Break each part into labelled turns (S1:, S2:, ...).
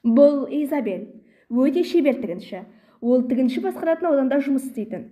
S1: Бұл Изабель. Өте шебер тігінші. Ол тігінші басқаратын ауданда жұмыс істейтін.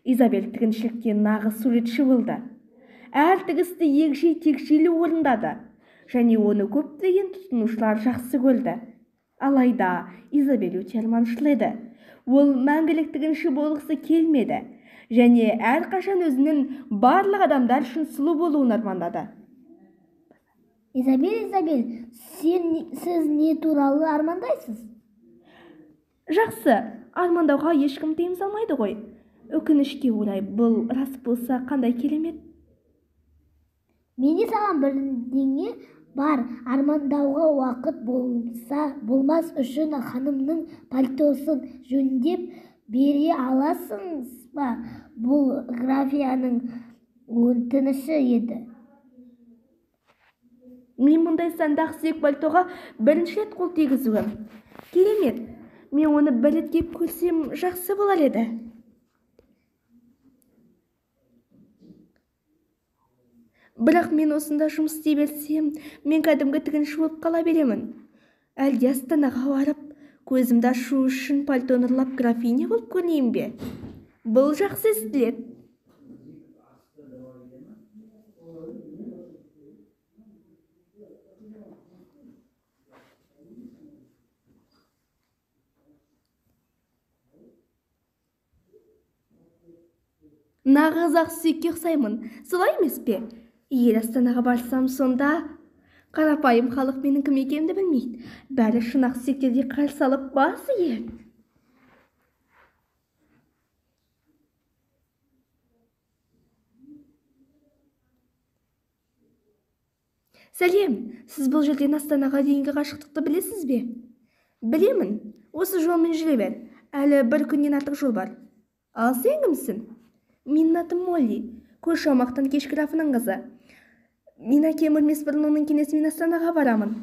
S1: Изабель тігіншілікте нағыз суретші болды. Әр тігісті егжей-тегжейлі орындады. Және оны көптеген тұтынушылар жақсы көрді. Алайда Изабель өте арманшыл еді. Ол мәңгілік тігінші болғысы келмеді. Және әрқашан өзінің барлық адамдар үшін сұлу болуын армандады.
S2: Изабель, сіз не туралы армандайсыз?
S1: Жақсы, армандауға ешкім тыйым салмайды ғой. Өкінішке орай, бұл рас болса қандай керемет.
S2: Менде саған бірдеңе бар. Армандауға уақыт болмас үшін ханымның пальтосын жөндеп бере аласыз ба? Бұл графияның өтініші еді.
S1: Мен мұндай сандақ сүйек пальтоға бірінші рет қол тигізуім. Керемет, мен оны бір рет киіп көрсем жақсы болар еді. Бірақ мен осында жұмыс істей берсем, мен кәдімгі тігінші болып қала беремін. Әлде Астанаға барып, көзімді ашу үшін пальтоны ұрлап графиня болып көрінейін бе? Бұл жақсы естіледі. Нағыз ақсүйекке ұқсаймын, солай емес пе? Егер Астанаға барсам, сонда қарапайым халық менің кім екенімді білмейді. Бәрі шын ақсүйектерге қарсы алып бас иеді. Сәлем, сіз бұл жерден Астанаға дейінгі қашықтықты білесіз бе? Білемін, осы жолмен жүре бер. Әлі бір күннен артық жол бар. Ал сен кімсің? Менің атым Молли, көрші аумақтан кеш графының қызы. Мен әкем өлмес бұрын оның кеңесімен Астанаға барамын.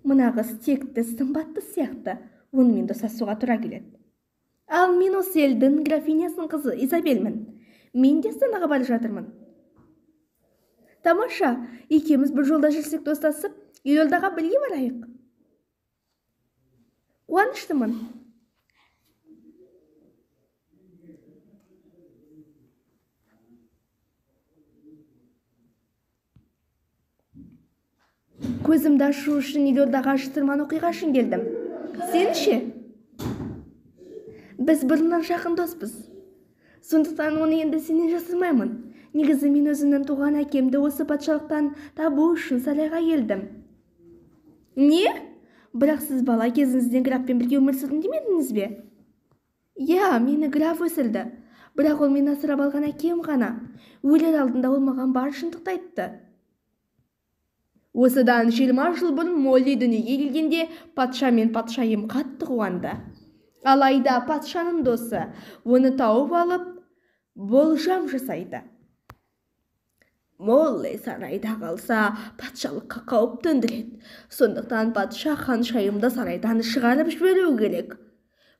S1: Мына қыз текті, сымбатты сияқты, онымен достасуға тура келеді. Ал мен осы елдің графинясының қызы Изабельмін. Мен де Астанаға бара жатырмын. Тамаша, екеуміз бір жолда жүрсек достасып, елордаға бірге барайық. Қуаныштымын. Көзімді ашу үшін елордаға шытырман оқиға үшін келдім. Сен ше? Біз бұрыннан жақын доспыз. Сондықтан оны енді сенен жасырмаймын. Негізі мен өзімнің туған әкемді осы патшалықтан табу үшін сарайға келдім. Не? Бірақ сіз бала кезіңізден графпен бірге өмір сүрдім демедіңіз бе? Я, мені граф өсірді. Бірақ ол мені асырап алған әкем ғана. Өлер алдында ол маған бар шындықты айтты. Осыдан 20 жыл бұрын Молли дүниеге келгенде патша мен патшайым қатты қуанды. Алайда патшаның досы оны тауып алып, болжам жасайды. Молли сарайда қалса, патшалыққа қауіп төндіреді. Сондықтан патша ханшайымды сарайдан шығарып жіберу керек.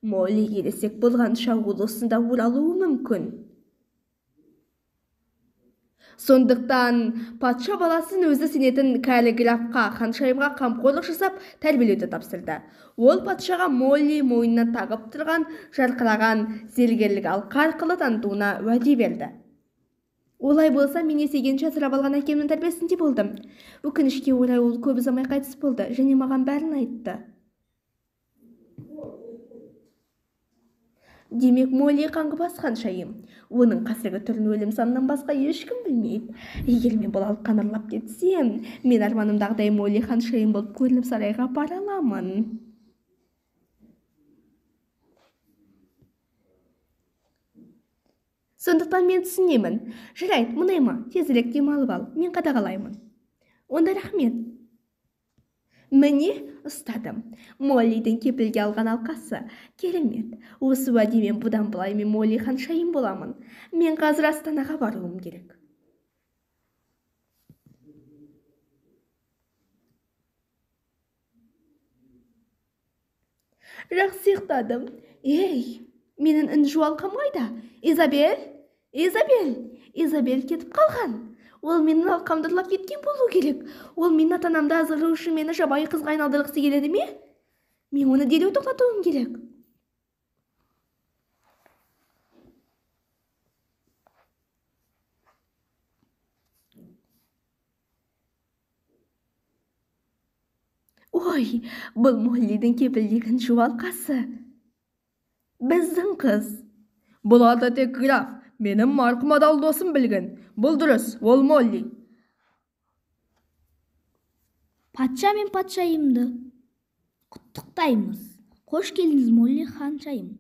S1: Молли ересек болғанша ол осында оралуы мүмкін. Сондықтан патша баласын өзі сенетін кәрі графқа, ханшайымға қамқорлық жасап тәрбиелеуді тапсырды. Ол патшаға Молли мойнына тағып тұрған жарқыраған зергерлік алқа арқылы танытуына уәде берді. Олай болса, мен есейгенше асырап алған әкемнің тәрбиесінде болдым. Өкінішке орай ол көп ұзамай қайтыс болды және маған бәрін айтты. Демек, Молли қаңғыбас ханшайым. Оның қазіргі түрін өлім санынан басқа ешкім білмейді. Егер мен бұл алқаны ұрлап кетсем, мен арманымдағыдай Молли ханшайым болып көрініп сарайға бара аламын. Сондықтан мен түсінемін. Жарайды, мұнай ма, тезірек демалып ал, мен қадағалаймын. Онда рахмет. Міне, ұстадым. Моллидің кепілге алған алқасы. Керемет. Осы уәдемен бұдан былай мен Молли ханшайым боламын. Мен қазір Астанаға баруым керек. Жақсы ұйықтадым. Ей, менің інжу алқам қайда? Изабель кетіп қалған. Ол менің алқамды ұрлап кеткен болу керек. Ол менің ата-анамды азғыру үшін мені жабайы қызға айналдырғысы келеді ме? Мен оны дереу тоқтатуым керек. Ой, бұл Моллидің кепілдеген жуалқасы. Біздің қыз.
S3: Бұл аты тек граф, менің марқұм адал досым білген. Бұл дұрыс, ол Молли.
S2: Патша мен патшайымды құттықтаймыз. Қош келдіңіз, Молли ханшайым.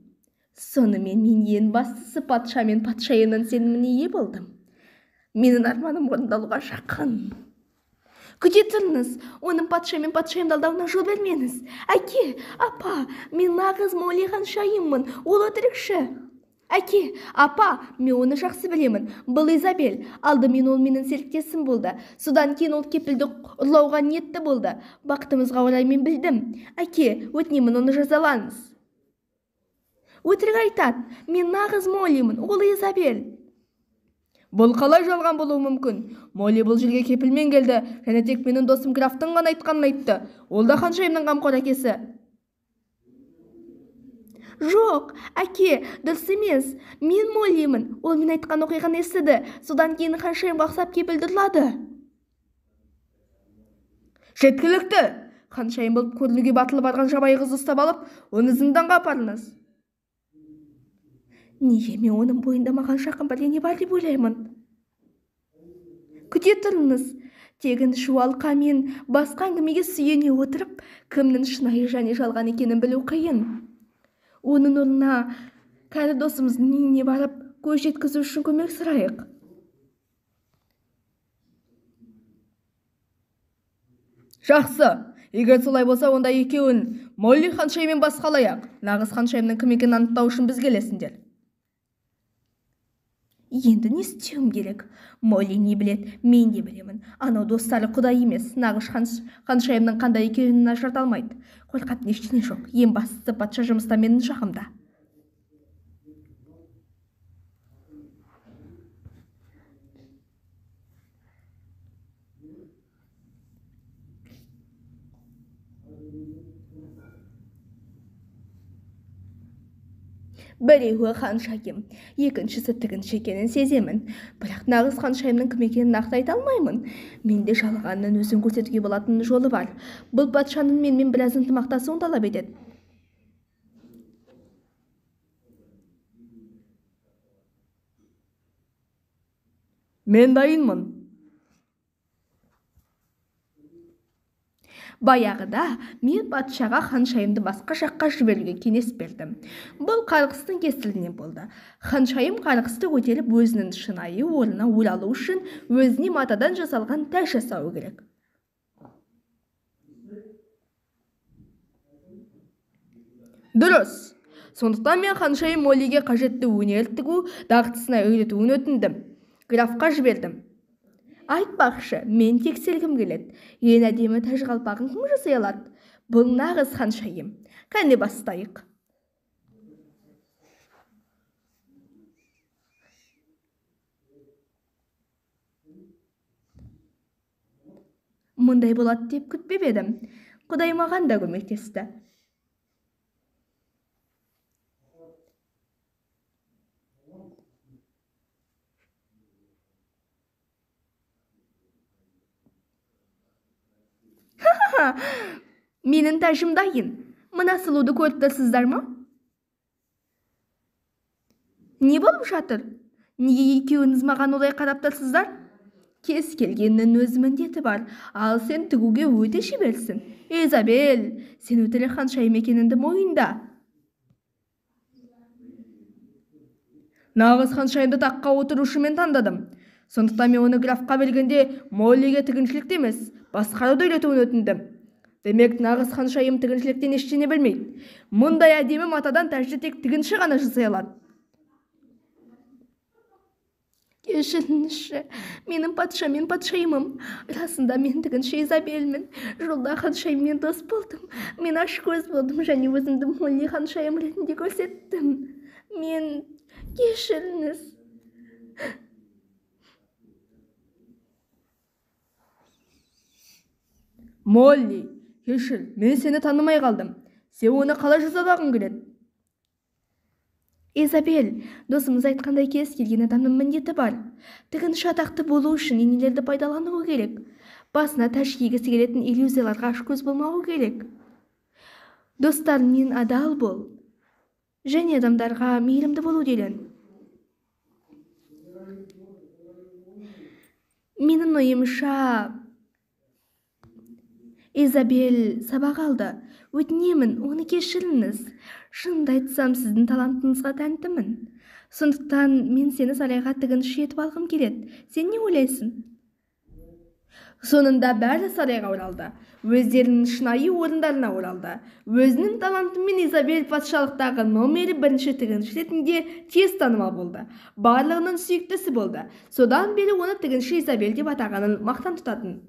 S1: Сонымен мен ең бастысы патша мен патшайымның сеніміне ие болдым. Менің арманым орындалуға жақын. Күте тұрыңыз, оның патша мен патшайымды алдауына жол бермеңіз. Әке, апа, мен нағыз Молли ханшайыммын, ол өтірікші. Әке, апа, мен оны жақсы білемін. Бұл Изабель. Алдымен ол менің серіктесім болды. Содан кейін ол кепілді ұрлауға ниетті болды. Бақытымызға орай мен білдім. Әке, өтінемін, оны жазалаңыз. Өтірік айтады. Мен нағыз Моллимін, ол Изабель.
S3: Бұл қалай жалған болуы мүмкін? Молли бұл жерге кепілмен келді, және тек менің досым графтың ғана айтқанын айтты. Ол да ханшайымның қамқор әкесі.
S1: Жоқ, әке, дұрыс емес. Мен Моллимін. Ол мен айтқан оқиғаны естіді. Содан кейін ханшайымға ұқсап кепілді ұрлады.
S3: Жеткілікті! Ханшайым болып көрінуге батылы барған жабайы қызды ұстап алып, оны зынданға апарыңыз.
S1: Неге мен оның бойында маған жақын бірдеңе бар деп ойлаймын? Күте тұрыңыз. Тегін жуалқа мен басқа әңгімеге сүйене отырып, кімнің шынайы және жалған екенін білу қиын. Оның орнына кәрі досымыздың үйіне барып, көз жеткізу үшін көмек сұрайық.
S3: Жақсы. Егер солай болса, онда екеуін Молли ханшайыммен басқалайық. Нағыз ханшайымның кім екенін анықтау үшін біз келесіңдер.
S1: Енді не істеуім керек? Молли не білет, мен де білемін. Анау достары құдай емес, нағыз ханшайымның қандай екенін ажырата алмайды. Қорқатын ештеңе жоқ. Ең бастысы патша жұмыста менің жағымда. Біреуі ханшайым, екіншісі тігінші екенін сеземін. Бірақ нағыз ханшайымның кім екенін нақты айта алмаймын. Менде жалғанның өзін көрсетуге болатын жолы бар. Бұл патшаның менімен біраз ынтымақтасуын талап етеді.
S3: Мен дайынмын.
S1: Баяғыда мен патшаға ханшайымды басқа жаққа жіберуге кеңес бердім. Бұл қарғыстың кесірінен болды. Ханшайым қарғысты көтеріп өзінің шынайы орнына оралу үшін өзіне матадан жасалған тәж жасауы керек.
S3: Дұрыс. Сондықтан мен ханшайым Моллиге қажетті өнер тігу дағдысына үйретуін өтіндім. Графқа жібердім.
S1: Айтпақшы, мен тексергім келеді. Ең әдемі тәж қалпағын кім жасай алады? Бұл нағыз ханшайым. Кәне бастайық. Мұндай болады деп күтпеп едім. Құдай маған да көмектесті. Менің тәжім дайын. Мына сұлуды көріп тұрсыздар ма? Не болып жатыр? Неге екеуіңіз маған олай қарап тұрсыздар? Кез келгеннің өз міндеті бар, ал сен тігуге өте шеберсің. Изабель, сен өтірік ханшайым екеніңді мойында.
S3: Нағыз ханшайымды таққа отырушымен таңдадым. Сондықтан мен оны графқа бергенде Моллиге тігіншілікті емес, басқаруды үйретуін өтіндім. Демек, нағыз ханшайым тігіншіліктен ештеңе білмейді. Мұндай әдемі матадан тәжді тек тігінші ғана жасай алады.
S1: Кешіріңізші, менің патшамен патшайымым. Расында мен тігінші Изабельмін. Жолда ханшайыммен дос болдым. Мен ашкөз болдым және өзімді Молли ханшайым ретінде көрсеттім. Мен кешіріңіз.
S3: Молли, кешір, мен сені танымай қалдым. Сен оны қалай жасағың келеді?
S1: Изабель, досымыз айтқандай кез келген адамның міндеті бар. Тігінші атақты болу үшін енелерді пайдалануы керек. Басына тәж кигісі келетін иллюзияларға ашкөз болмауы керек. Достарыңмен адал бол. Және адамдарға мейірімді болу делін. Менің ойымша, Изабель сабақ алды. Өтінемін, оны кешіріңіз. Шынымды айтсам, сіздің талантыңызға тәнтімін. Сондықтан мен сені сарайға тігінші етіп алғым келеді. Сен не ойлайсың?
S3: Сонында бәрі сарайға оралды. Өздерінің шынайы орындарына оралды. Өзінің талантымен Изабель патшалықтағы номері 1 тігінші ретінде тез танымал болды. Барлығының сүйіктісі болды. Содан бері оны тігінші Изабель деп атағанын мақтан тұтатын.